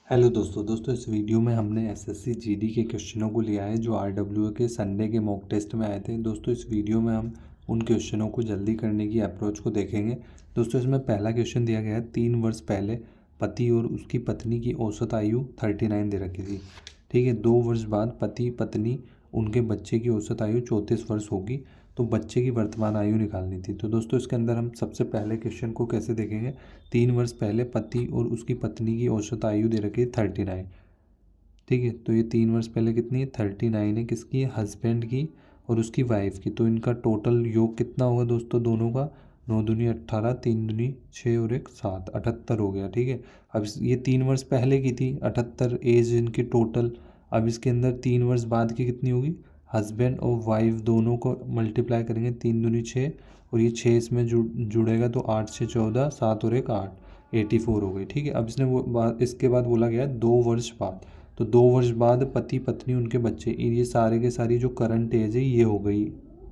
Hello दोस्तों इस video में हमने एसएससी जीडी के क्वेश्चनों को लिया है जो आरडब्ल्यू के संडे के मॉक टेस्ट में आए थे। दोस्तों इस वीडियो में हम उन क्वेश्चनों को जल्दी करने की अप्रोच को देखेंगे। दोस्तों इसमें पहला क्वेश्चन दिया गया है 3 वर्ष पहले पति और उसकी पत्नी की औसत आयु 39 दे रखी थी। ठीक है, 2 वर्ष बाद पति पत्नी उनके बच्चे की औसत आयु 34 वर्ष होगी, तो बच्चे की वर्तमान आयु निकालनी थी। तो दोस्तों इसके अंदर हम सबसे पहले क्वेश्चन को कैसे देखेंगे। 3 वर्ष पहले पति और उसकी पत्नी की औसत आयु दे रखी है 39। ठीक है, तो ये 3 वर्ष पहले कितनी है 39 है, किसकी है हस्बैंड की और उसकी वाइफ की। तो इनका टोटल योग कितना होगा दोस्तों दोनों का, 9 दूनी 18, 3 दूनी 6 और 1 7, 78 हो गया। ठीक है, अब ये 3 वर्ष पहले की थी 78 एज इनकी टोटल। अब इसके अंदर 3 वर्ष बाद की कितनी होगी, हस्बैंड और वाइफ दोनों को मल्टीप्लाई करेंगे, 3 दूनी 6 और ये 6 इसमें जुड़ेगा तो 8 6 14, 7 और 1 8, 84 हो गई। ठीक है, अब इसने वो इसके बाद बोला गया 2 वर्ष बाद, तो 2 वर्ष बाद पति पत्नी उनके बच्चे, ये सारे के सारी जो करंट एज है ये हो गई,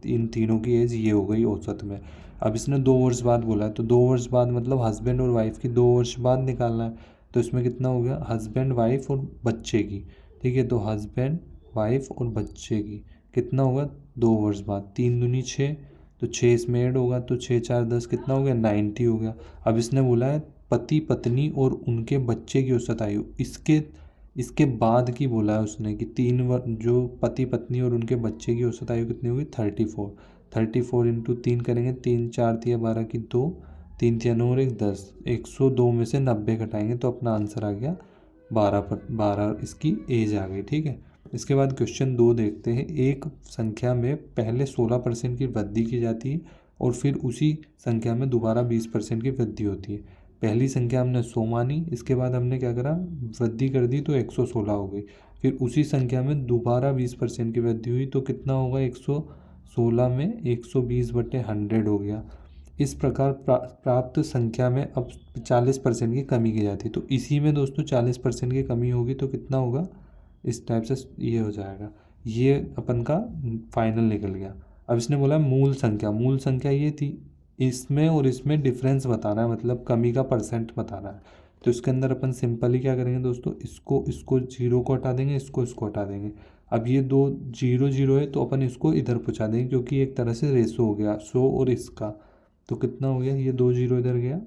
इन तीनों की एज ये हो गई औसत में। अब इसने 2 वर्ष बाद बोला है, तो 2 वर्ष बाद मतलब हस्बैंड और वाइफ की 2 वर्ष बाद निकालना है। तो इसमें कितना हो गया हस्बैंड वाइफ और बच्चे की। ठीक है, तो हस्बैंड वाइफ और बच्चे की कितना होगा 2 वर्ष बाद, 3 दूनी 6, तो 6 इसमें ऐड होगा तो 6 4 10 कितना हो गया 90 हो गया। अब इसने बोला है पति पत्नी और उनके बच्चे की औसत आयु, इसके इसके बाद की बोला है उसने कि जो पति पत्नी और उनके बच्चे की औसत आयु कितनी होगी 34। 34 इंटू 3 करेंगे, 3 4 तिया 12 की 2, 3 तिया 9 और 1 10, 102 में से 90 घटाएंगे तो अपना आंसर आ गया 12 इसकी एज आ गई। ठीक है, इसके बाद क्वेश्चन 2 देखते हैं। एक संख्या में पहले 16% की वृद्धि की जाती है और फिर उसी संख्या में दोबारा 20% की वृद्धि होती है। पहली संख्या हमने 100 मानी, इसके बाद हमने क्या करा वृद्धि कर दी तो 116 हो गई। फिर उसी संख्या में दोबारा 20% की वृद्धि हुई तो कितना होगा 116 में 120/100 हो गया। इस प्रकार प्राप्त संख्या में अब 40% की कमी की जाती है। तो इसी में दोस्तों 40% की कमी होगी तो कितना होगा, इस टाइप से ये हो जाएगा। ये अपन का फाइनल निकल गया। अब इसने बोला मूल संख्या ये थी, इसमें और इसमें डिफरेंस बताना है, मतलब कमी का परसेंट बताना है। तो इसके अंदर अपन सिंपली क्या करेंगे दोस्तों, इसको जीरो को हटा देंगे, इसको हटा देंगे। अब ये दो जीरो जीरो है तो अपन इसको इधर पहुँचा देंगे क्योंकि एक तरह से रेसो हो गया 100 और इसका, तो कितना हो गया ये 2 जीरो इधर गया,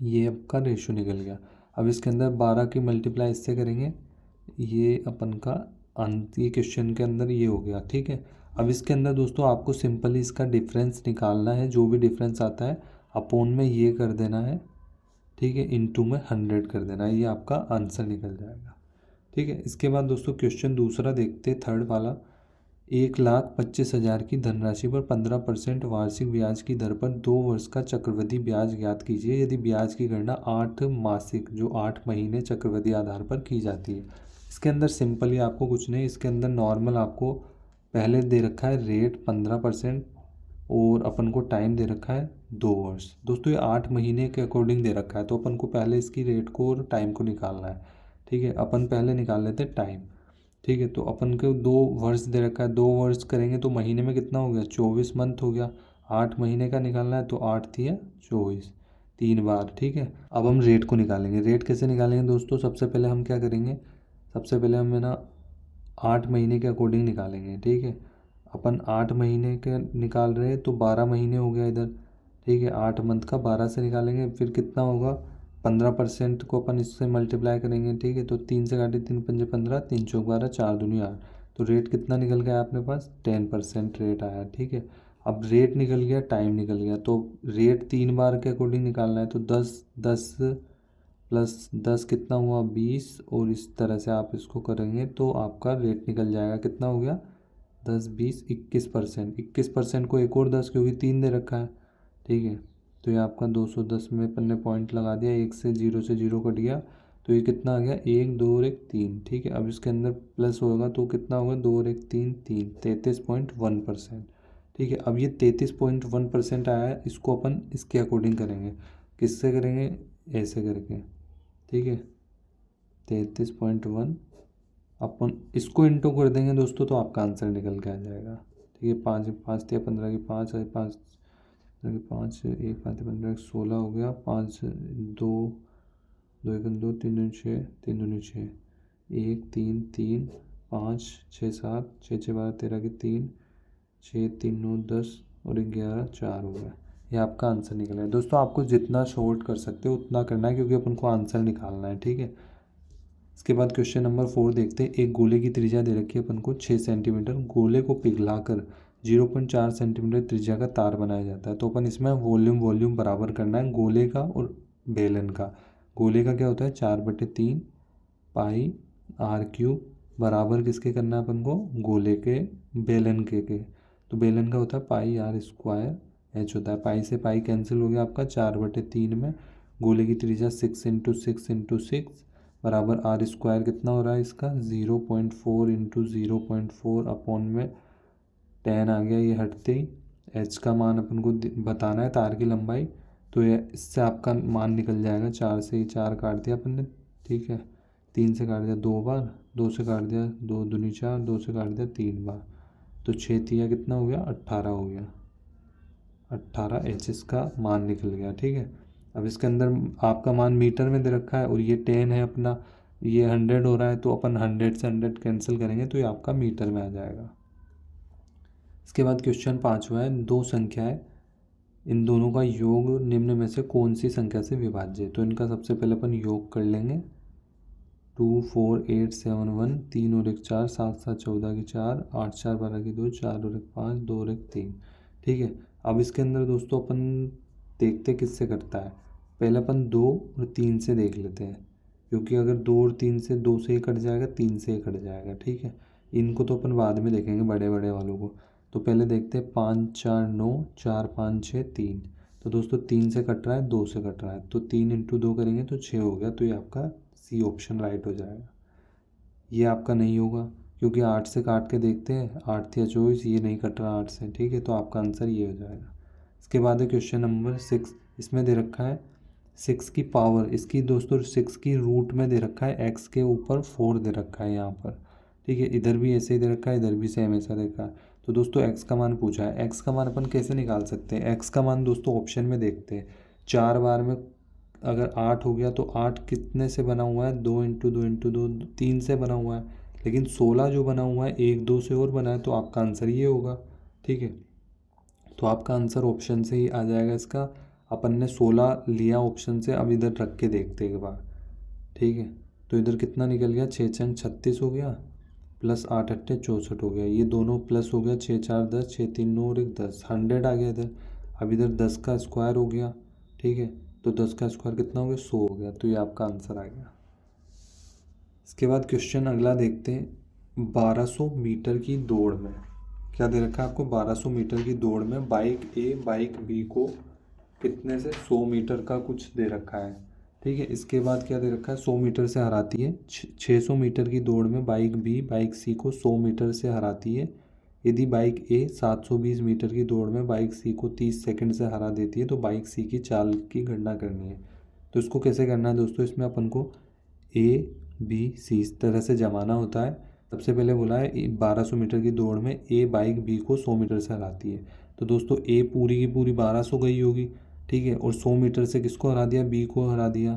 ये आपका रेशो निकल गया। अब इसके अंदर 12 की मल्टीप्लाई इससे करेंगे, ये अपन का अंत, ये क्वेश्चन के अंदर ये हो गया। ठीक है, अब इसके अंदर दोस्तों आपको सिंपली इसका डिफरेंस निकालना है, जो भी डिफरेंस आता है अपोन में ये कर देना है। ठीक है, इनटू में 100 कर देना है, ये आपका आंसर निकल जाएगा। ठीक है, इसके बाद दोस्तों क्वेश्चन दूसरा देखते, थर्ड वाला। 1,25,000 की धनराशि पर 15% वार्षिक ब्याज की दर पर 2 वर्ष का चक्रवृद्धि ब्याज ज्ञात कीजिए यदि ब्याज की गणना 8 मासिक जो 8 महीने चक्रवृद्धि आधार पर की जाती है। इसके अंदर सिंपली आपको कुछ नहीं, इसके अंदर नॉर्मल आपको पहले दे रखा है रेट 15% और अपन को टाइम दे रखा है 2 वर्ष। दोस्तों ये 8 महीने के अकॉर्डिंग दे रखा है तो अपन को पहले इसकी रेट को और टाइम को निकालना है। ठीक है, अपन पहले निकाल लेते हैं टाइम। ठीक है, तो अपन को 2 वर्ष दे रखा है, 2 वर्ष करेंगे तो महीने में कितना हो गया 24 मंथ हो गया। 8 महीने का निकालना है तो 8 थी 24, 3 बार। ठीक है, अब हम रेट को निकालेंगे। रेट कैसे निकालेंगे दोस्तों, सबसे पहले हम क्या करेंगे, सबसे पहले हम है ना 8 महीने के अकॉर्डिंग निकालेंगे। ठीक है, अपन 8 महीने के निकाल रहे हैं तो 12 महीने हो गया इधर। ठीक है, 8 मंथ का 12 से निकालेंगे, फिर कितना होगा 15% को अपन इससे मल्टीप्लाई करेंगे। ठीक है, तो 3 से काटे 3 पंजे 15, 3 चौक 12, 4 दूनी 8, तो रेट कितना निकल गया अपने पास 10% रेट आया। ठीक है, अब रेट निकल गया, टाइम निकल गया, तो रेट 3 बार के अकॉर्डिंग निकालना है तो 10 10 प्लस 10 कितना हुआ 20, और इस तरह से आप इसको करेंगे तो आपका रेट निकल जाएगा, कितना हो गया 10 20 21%। 21% को एक और 10 क्योंकि 3 दे रखा है। ठीक है, तो ये आपका 210 में अपन ने पॉइंट लगा दिया, एक से जीरो कट गया तो ये कितना आ गया 1 2 और 1 3। ठीक है, अब इसके अंदर प्लस होगा तो कितना होगा 2 और 1 3 3, 33.1%। ठीक है, अब ये 33.1% आया है, इसको अपन इसके अकॉर्डिंग करेंगे, किससे करेंगे ऐसे करके। ठीक है, 33.1 अपन इसको इंटू कर देंगे दोस्तों तो आपका आंसर निकल के आ जाएगा। ठीक है, 5 5 तिया 15 की 5 है, 5 की 5 1 5 15 16 हो गया, 5 2 2 एकम 2, 3 दूनी 6, 3 दूनी 6, 1 3 3 5 6 7 6 6 12 13 की 3 6 3 9 10 और 11 4 हो गया। ये आपका आंसर निकला है। दोस्तों आपको जितना शॉर्ट कर सकते हो उतना करना है क्योंकि अपन को आंसर निकालना है, ठीक है। इसके बाद क्वेश्चन नंबर 4 देखते हैं। एक गोले की त्रिज्या दे रखी है अपन को 6 सेंटीमीटर, गोले को पिघलाकर 0.4 सेंटीमीटर त्रिज्या का तार बनाया जाता है। तो अपन इसमें वॉल्यूम बराबर करना है गोले का और बेलन का। गोले का क्या होता है 4/3 पाई आर क्यूब बराबर किसके करना है अपन को, गोले के बेलन के। तो बेलन का होता है पाई आर स्क्वायर एच होता है। पाई से पाई कैंसिल हो गया आपका 4/3 में। गोले की त्रिज्या 6 × 6 × 6 बराबर आर स्क्वायर कितना हो रहा है इसका 0.4 × 0.4 अपॉन में 10 आ गया। ये हटते ही एच का मान अपन को बताना है तार की लंबाई। तो ये इससे आपका मान निकल जाएगा। 4 से ही 4 काट दिया अपन ने, ठीक है। 3 से काट दिया 2 बार, 2 से काट दिया 2 दूनी 4, 2 से काट दिया 3 बार। तो 6 तिया कितना हो गया 18 हो गया। 18 एच इसका मान निकल गया, ठीक है। अब इसके अंदर आपका मान मीटर में दे रखा है और ये 10 है अपना, ये 100 हो रहा है तो अपन 100 से 100 कैंसिल करेंगे तो ये आपका मीटर में आ जाएगा। इसके बाद क्वेश्चन 5वां है। दो संख्या है, इन दोनों का योग निम्न में से कौन सी संख्या से विभाज्य है। तो इनका सबसे पहले अपन योग कर लेंगे। 2 4 8 7 1, 3 और 1 4, 7 7 14 की 4, 8 4 12 की 2, 4 और 1 5, 2 और 1 3, ठीक है। अब इसके अंदर दोस्तों अपन देखते किससे करता है। पहले अपन 2 और 3 से देख लेते हैं, क्योंकि अगर 2 और 3 से 2 से ही कट जाएगा, 3 से ही कट जाएगा, ठीक है। इनको तो अपन बाद में देखेंगे बड़े बड़े वालों को। तो पहले देखते हैं 5 4 9, 4 5 6 3। तो दोस्तों 3 से कट रहा है, 2 से कट रहा है, तो 3 × 2 करेंगे तो 6 हो गया। तो ये आपका सी ऑप्शन राइट हो जाएगा। ये आपका नहीं होगा क्योंकि 8 से काट के देखते हैं, 8 या 24, ये नहीं कट रहा 8 से, ठीक है। तो आपका आंसर ये हो जाएगा। इसके बाद है क्वेश्चन नंबर 6। इसमें दे रखा है 6 की पावर, इसकी दोस्तों 6 की रूट में दे रखा है, x के ऊपर 4 दे रखा है यहाँ पर, ठीक है। इधर भी ऐसे ही दे रखा है, इधर भी सेम ऐसा दे रखा है। तो दोस्तों x का मान पूछा है। x का मान अपन कैसे निकाल सकते हैं। x का मान दोस्तों ऑप्शन में देखते हैं। 4 बार में अगर 8 हो गया तो 8 कितने से बना हुआ है, 2 × 2 × 2 3 से बना हुआ है। लेकिन 16 जो बना हुआ है 1 2 से और बना है, तो आपका आंसर ये होगा, ठीक है। तो आपका आंसर ऑप्शन से ही आ जाएगा इसका। अपन ने 16 लिया ऑप्शन से, अब इधर रख के देखते एक बार, ठीक है। तो इधर कितना निकल गया, 6 6 36 हो गया, प्लस 8 8 64 हो गया। ये दोनों प्लस हो गया, 6 4 10, 6 3 9 और 1 10, 100 आ गया इधर। अब इधर 10 का स्क्वायर हो गया, ठीक है। तो 10 का स्क्वायर कितना हो गया, 100 हो गया। तो ये आपका आंसर आ गया। इसके बाद क्वेश्चन अगला देखते हैं। 1200 मीटर की दौड़ में क्या दे रखा है आपको, 1200 मीटर की दौड़ में बाइक ए बाइक बी को कितने से 100 मीटर का कुछ दे रखा है, ठीक है। इसके बाद क्या दे रखा है, 100 मीटर से हराती है। 600 मीटर की दौड़ में बाइक बी बाइक सी को 100 मीटर से हराती है। यदि बाइक ए 720 मीटर की दौड़ में बाइक सी को 30 सेकंड से हरा देती है तो बाइक सी की चाल की गणना करनी है। तो इसको कैसे करना है दोस्तों, इसमें अपन को ए बी सी इस तरह से जमाना होता है। सबसे पहले बोला है 1200 मीटर की दौड़ में ए बाइक बी को 100 मीटर से हराती है। तो दोस्तों ए पूरी की पूरी 1200 गई होगी, ठीक है। और 100 मीटर से किसको हरा दिया, बी को हरा दिया,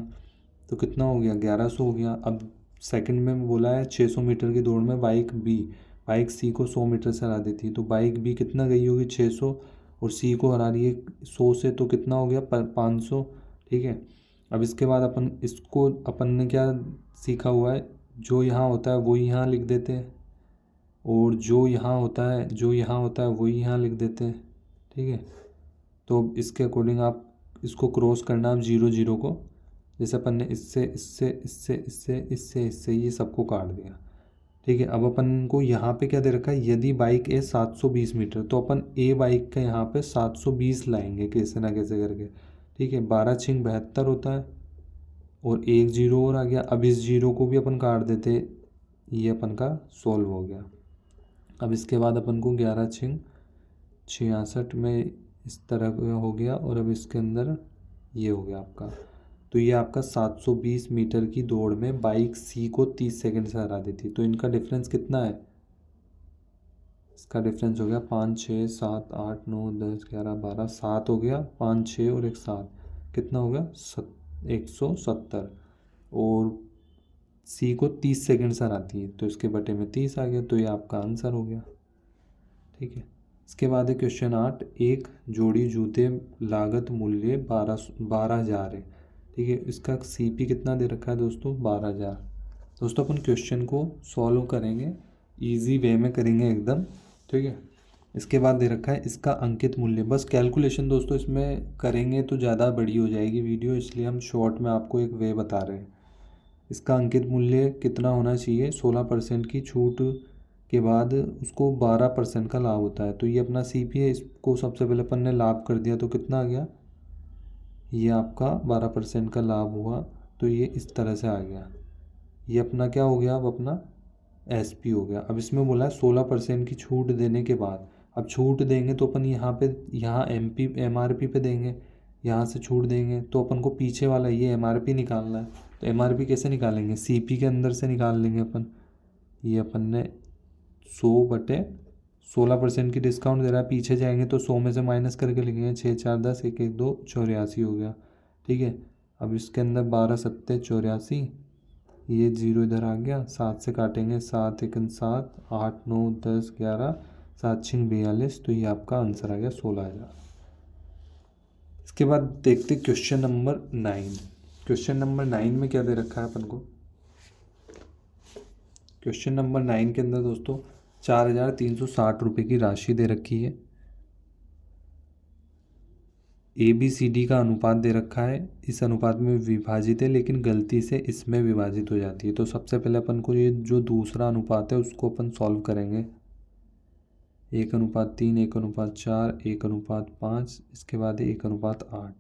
तो कितना हो गया 1100 हो गया। अब सेकंड में बोला है 600 मीटर की दौड़ में बाइक सी को 100 मीटर से हरा देती है। तो बाइक बी कितना गई होगी 600, और सी को हरा रही है 100 से, तो कितना हो गया 500, ठीक है। अब इसके बाद अपन ने क्या सीखा हुआ है, जो यहाँ होता है वही यहाँ लिख देते हैं, और जो यहाँ होता है वही यहाँ लिख देते हैं, ठीक है। तो इसके अकॉर्डिंग आप इसको क्रॉस करना, आप 0 0 को, जैसे अपन ने इससे ये सबको काट दिया, ठीक है। अब अपन को यहाँ पे क्या दे रखा है, यदि बाइक ए 720 मीटर, तो अपन ए बाइक का यहाँ पे 720 लाएंगे कैसे ना कैसे करके, ठीक है। 12 6 72 होता है, और 1 0 और आ गया। अब इस 0 को भी अपन काट देते, ये अपन का सॉल्व हो गया। अब इसके बाद अपन को 11 6 66 में इस तरह का हो गया, और अब इसके अंदर ये हो गया आपका। तो ये आपका 720 मीटर की दौड़ में बाइक सी को 30 सेकंड से हरा देती। तो इनका डिफरेंस कितना है, इसका डिफरेंस हो गया 5 6 7 8 9 10 11 12, 7 हो गया, 5 6 और 1 7, कितना हो गया 170। और सी को 30 सेकंड सर आती है, तो इसके बटे में 30 आ गया, तो ये आपका आंसर हो गया। ठीक है, इसके बाद है क्वेश्चन 8, एक जोड़ी जूते लागत मूल्य 12,000 है। ठीक है, इसका सीपी कितना दे रखा है दोस्तों, 12,000। दोस्तों अपन क्वेश्चन को सॉल्व करेंगे, इजी वे में करेंगे एकदम। ठीक है, इसके बाद दे रखा है इसका अंकित मूल्य। बस कैलकुलेशन दोस्तों इसमें करेंगे तो ज़्यादा बड़ी हो जाएगी वीडियो, इसलिए हम शॉर्ट में आपको एक वे बता रहे हैं। इसका अंकित मूल्य कितना होना चाहिए, 16% की छूट के बाद उसको 12% का लाभ होता है। तो ये अपना सीपी है, इसको सबसे पहले अपन ने लाभ कर दिया तो कितना आ गया, ये आपका 12% का लाभ हुआ, तो ये इस तरह से आ गया। ये अपना क्या हो गया, अब अपना एसपी हो गया। अब इसमें बोला है 16% की छूट देने के बाद, अब छूट देंगे तो अपन यहाँ एमआरपी पे देंगे, यहाँ से छूट देंगे तो अपन को पीछे वाला ये एमआरपी निकालना है। तो एमआरपी कैसे निकालेंगे, सीपी के अंदर से निकाल लेंगे अपन। ये अपन ने 16% की डिस्काउंट दे रहा है, पीछे जाएंगे तो 100 में से माइनस करके लिखेंगे, 6 4 10 1 1 2 84 हो गया। ठीक है, अब इसके अंदर 12 7 84, ये 0 इधर आ गया, 7 से काटेंगे, 7 1 7 8 9 10 11 7 6 42, तो ये आपका आंसर आ गया 16,000। इसके बाद देखते क्वेश्चन नंबर 9। क्वेश्चन नंबर 9 में क्या दे रखा है अपन को, क्वेश्चन नंबर 9 के अंदर दोस्तों 4,360 रुपये की राशि दे रखी है। ABCD का अनुपात दे रखा है, इस अनुपात में विभाजित है लेकिन गलती से इसमें विभाजित हो जाती है। तो सबसे पहले अपन को ये जो दूसरा अनुपात है उसको अपन सॉल्व करेंगे, 1:3, 1:4, 1:5, इसके बाद 1:8।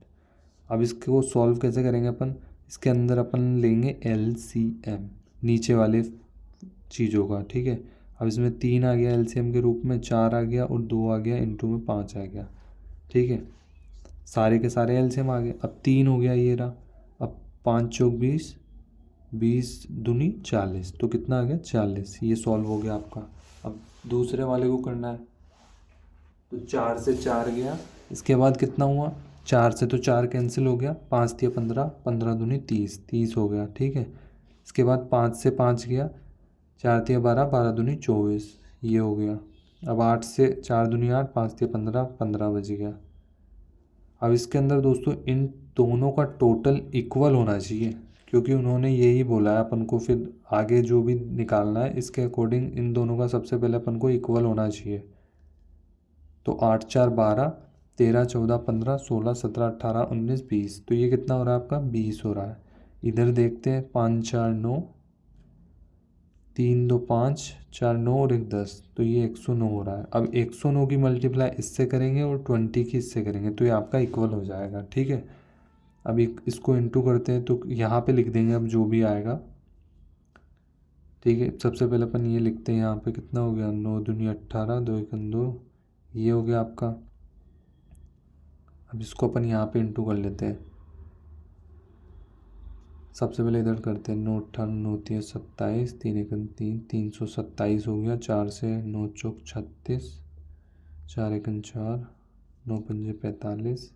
अब इसको सॉल्व कैसे करेंगे अपन, इसके अंदर अपन लेंगे LCM नीचे वाले चीज़ों का। ठीक है, अब इसमें 3 आ गया LCM के रूप में, 4 आ गया और 2 आ गया, इंटू में 5 आ गया। ठीक है, सारे के सारे एलसीएम आ गए। अब 3 हो गया ये रहा, अब 5 चौक 20, 20 दूनी 40, तो कितना आ गया 40। ये सॉल्व हो गया आपका। अब दूसरे वाले को करना है, तो 4 से 4 गया, इसके बाद कितना हुआ, 4 से तो 4 कैंसिल हो गया, 5 दिया 15, 15 दूनी 30, 30 हो गया। ठीक है, इसके बाद 5 से 5 गया, 4 दिया 12, 12 दूनी 24, ये हो गया। अब 8 से 4 दूनी 8, 5 दिया 15, 15 बज गया। अब इसके अंदर दोस्तों इन दोनों का टोटल इक्वल होना चाहिए, क्योंकि उन्होंने यही बोला है अपन को, फिर आगे जो भी निकालना है इसके अकॉर्डिंग इन दोनों का सबसे पहले अपन को इक्वल होना चाहिए। तो 8 4 12, 13 14 15 16 17 18 19 20, तो ये कितना हो रहा है आपका 20 हो रहा है। इधर देखते हैं, 5 4 9, 3 2 5, 4 9 और 1 10, तो ये 109 हो रहा है। अब 109 की मल्टीप्लाई इससे करेंगे और 20 की इससे करेंगे, तो ये आपका इक्वल हो जाएगा। ठीक है, अब इसको इंटू करते हैं, तो यहाँ पे लिख देंगे अब जो भी आएगा। ठीक है, सबसे पहले अपन ये लिखते हैं, यहाँ पे कितना हो गया, 9 दूनी 18, 2 1 2, ये हो गया आपका। अब इसको अपन यहाँ पे इंटू कर लेते हैं, सबसे पहले इधर करते हैं, 9 18 9 3 27, 3 1 3, 327 हो गया। 4 से 9 चौक 36, 4 1 4, 9 5 45,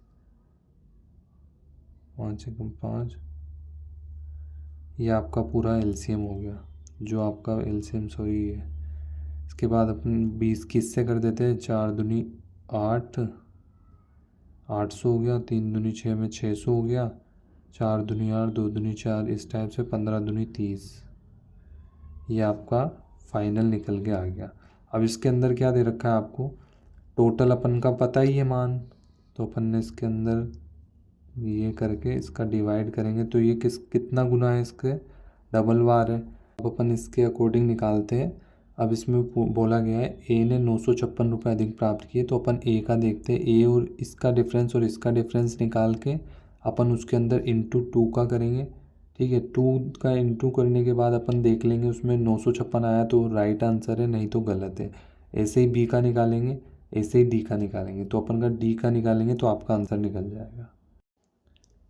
5 1 5, ये आपका पूरा एलसीएम हो गया, जो आपका एलसीएम सॉरी है। इसके बाद अपन 20 की इससे कर देते हैं, 4 दूनी 8, 800 हो गया, 3 दूनी 6 में 600 हो गया, 4 दूनी 8, 2 दूनी 4, इस टाइप से 15 दूनी 30, ये आपका फाइनल निकल के आ गया। अब इसके अंदर क्या दे रखा है आपको, टोटल अपन का पता ही है मान, तो अपन ने इसके अंदर ये करके इसका डिवाइड करेंगे, तो ये कितना गुना है, इसके डबल बार है। अब अपन इसके अकॉर्डिंग निकालते हैं। अब इसमें बोला गया है ए ने 956 रुपये अधिक प्राप्त किए, तो अपन ए का देखते हैं, ए और इसका डिफरेंस और इसका डिफरेंस निकाल के अपन उसके अंदर इंटू 2 का करेंगे। ठीक है, 2 का इंटू करने के बाद अपन देख लेंगे उसमें 956 आया तो राइट आंसर है, नहीं तो गलत है। ऐसे ही बी का निकालेंगे, ऐसे ही डी का निकालेंगे, तो अपन का डी का निकालेंगे तो आपका आंसर निकल जाएगा।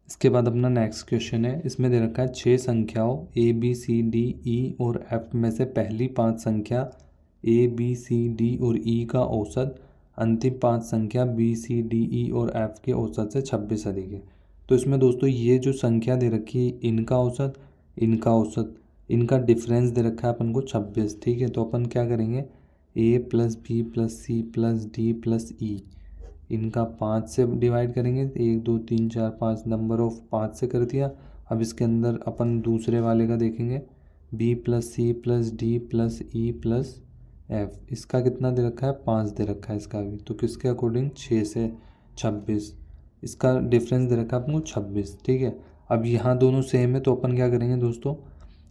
इसके बाद अपना नेक्स्ट क्वेश्चन है, इसमें दे रखा है 6 संख्याओं ABCDE और F में से पहली 5 संख्या ABCD और E का औसत अंतिम 5 संख्या BCDE और F के औसत से 26 अधिक है। तो इसमें दोस्तों ये जो संख्या दे रखी है इनका औसत, इनका औसत, इनका डिफरेंस दे रखा है अपन को 26, ठीक है। तो अपन क्या करेंगे, A plus B plus C plus D plus E, इनका 5 से डिवाइड करेंगे, 1 2 3 4 5 नंबर ऑफ 5 से कर दिया। अब इसके अंदर अपन दूसरे वाले का देखेंगे, B plus C plus D plus E plus F, इसका कितना दे रखा है, 5 दे रखा है इसका भी। तो किसके अकॉर्डिंग, 6 से 26, इसका डिफरेंस दे रखा है अपन को 26, ठीक है। अब यहाँ दोनों सेम है तो अपन क्या करेंगे दोस्तों,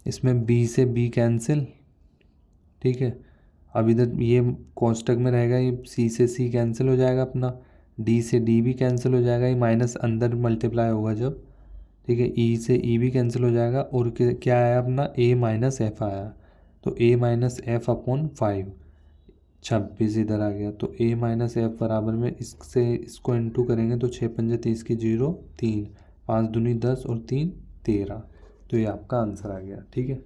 इसमें बी से बी कैंसिल, ठीक है। अब इधर ये कोष्टक में रहेगा, ये सी से सी कैंसिल हो जाएगा अपना, डी से डी भी कैंसिल हो जाएगा, ये माइनस अंदर मल्टीप्लाई होगा जब, ठीक है। ई से ई भी कैंसिल हो जाएगा और क्या आया अपना, ए माइनस एफ आया। तो ए माइनस एफ अपॉन 5, 26 इधर आ गया। तो ए माइनस एफ बराबर में इससे इसको इंटू करेंगे तो 6 पंजे 30 की 0, 3 5 दूनी 10 और 3 13। तो ये आपका आंसर आ गया, ठीक है।